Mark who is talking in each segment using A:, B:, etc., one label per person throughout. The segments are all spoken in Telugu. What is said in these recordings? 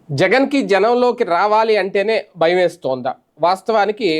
A: జగన్‌కి జనంలోకి రావాలి అంటేనే భయమేస్తోందా? వాస్తవానికి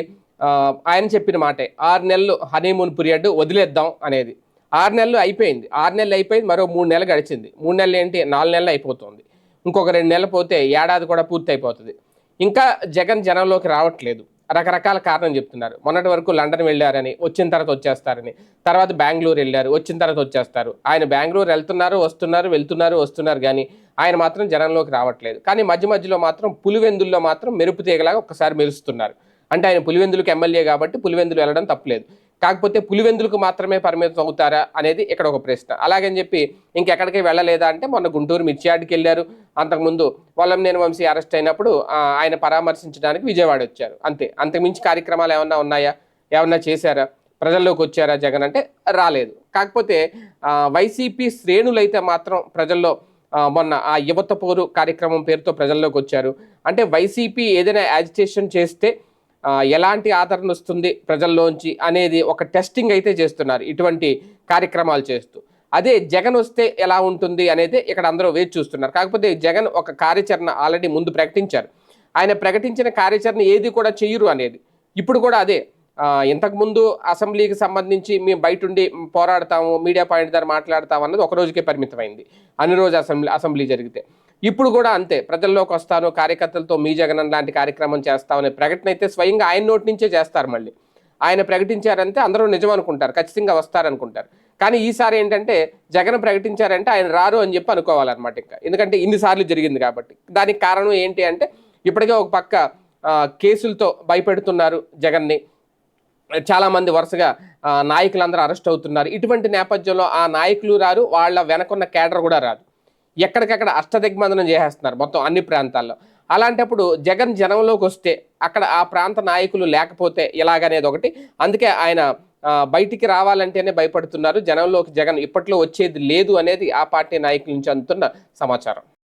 A: ఆయన చెప్పిన మాటే. 6 నెలలు హనీమూన్ పీరియడ్ వదిలేద్దాం అనేది. 6 నెలలు అయిపోయింది. 6 నెలలు అయిపోయింది. మరో 3 నెలలు గడిచింది. 3 నెలలు ఏంటి 4 నెలలు అయిపోతుంది. ఇంకొక 2 నెలలు పోతే ఏడాది కూడా పూర్తయిపోతది. ఇంకా జగన్ జనంలోకి రావట్లేదు. రకరకాల కారణం చెప్తున్నారు. మొన్నటి వరకు లండన్ వెళ్లారని, వచ్చిన తర్వాత వచ్చేస్తారని. తర్వాత బెంగుళూరు ఎళ్లారు. వచ్చిన తర్వాత వచ్చేస్తారు. ఆయన బెంగుళూరు ఎళ్తున్నారు, వస్తున్నారు, వెళ్తున్నారు, వస్తున్నారు గానీ ఆయన మాత్రం జనంలోకి రావట్లేదు. కానీ మధ్య మధ్యలో మాత్రం పులివెందుల్లో మాత్రం మెరుపు తీగలాగా ఒక్కసారి మెరుస్తున్నారు. అంటే ఆయన పులివెందులకు ఎమ్మెల్యే కాబట్టి పులివెందులు వెళ్ళడం తప్పులేదు. కాకపోతే పులివెందులకు మాత్రమే పరిమితం అవుతారా అనేది ఇక్కడ ఒక ప్రశ్న. అలాగని చెప్పి ఇంకెక్కడికి వెళ్ళలేదా అంటే మొన్న గుంటూరు మిర్చియాడ్కి వెళ్ళారు. అంతకుముందు వల్లంనేని వంశీ అరెస్ట్ అయినప్పుడు ఆయన పరామర్శించడానికి విజయవాడ వచ్చారు. అంతే. అంతకుమించి కార్యక్రమాలు ఏమన్నా ఉన్నాయా? ఏమన్నా చేశారా? ప్రజల్లోకి వచ్చారా జగన్ అంటే రాలేదు. కాకపోతే వైసీపీ శ్రేణులైతే మాత్రం ప్రజల్లో మొన్న ఆ యువత పోరు కార్యక్రమం పేరుతో ప్రజల్లోకి వచ్చారు. అంటే వైసీపీ ఏదైనా యాజిటేషన్ చేస్తే ఎలాంటి ఆదరణ వస్తుంది ప్రజల్లోంచి అనేది ఒక టెస్టింగ్ అయితే చేస్తున్నారు ఇటువంటి కార్యక్రమాలు చేస్తూ. అదే జగన్ వస్తే ఎలా ఉంటుంది అనేది ఇక్కడ అందరూ వేచి చూస్తున్నారు. కాకపోతే జగన్ ఒక కార్యాచరణ ఆల్రెడీ ముందు ప్రకటించారు. ఆయన ప్రకటించిన కార్యాచరణ ఏది కూడా చెయ్యరు అనేది. ఇప్పుడు కూడా అదే. ఇంతకుముందు అసెంబ్లీకి సంబంధించి మేము బయటుండి పోరాడతాము, మీడియా పాయింట్ దగ్గర మాట్లాడతాము అన్నది ఒక రోజుకే పరిమితమైంది. అన్ని రోజు అసెంబ్లీ జరిగితే. ఇప్పుడు కూడా అంతే. ప్రజల్లోకి వస్తాను, కార్యకర్తలతో మీ జగన్ లాంటి కార్యక్రమం చేస్తామనే ప్రకటన అయితే స్వయంగా ఆయన నోటి నుంచే చేస్తారు మళ్ళీ. ఆయన ప్రకటించారంటే అందరూ నిజం అనుకుంటారు. ఖచ్చితంగా వస్తారనుకుంటారు. కానీ ఈసారి ఏంటంటే జగన్ ప్రకటించారంటే ఆయన రారు అని చెప్పి అనుకోవాలన్నమాట ఇంకా. ఎందుకంటే ఇన్నిసార్లు జరిగింది కాబట్టి. దానికి కారణం ఏంటి అంటే ఇప్పటికే ఒక పక్క కేసులతో భయపెడుతున్నారు జగన్ని. చాలామంది వరుసగా నాయకులందరూ అరెస్ట్ అవుతున్నారు. ఇటువంటి నేపథ్యంలో ఆ నాయకులు రారు, వాళ్ళ వెనకున్న కేడర్ కూడా రాదు. ఎక్కడికక్కడ అష్టదిగ్బంధనం చేసేస్తున్నారు మొత్తం అన్ని ప్రాంతాల్లో. అలాంటప్పుడు జగన్ జనంలోకి వస్తే అక్కడ ఆ ప్రాంత నాయకులు లేకపోతే ఎలాగనేది ఒకటి. అందుకే ఆయన బయటికి రావాలంటేనే భయపడుతున్నారు. జనంలోకి జగన్ ఇప్పట్లో వచ్చేది లేదు అనేది ఆ పార్టీ నాయకుల నుంచి అందుతున్న సమాచారం.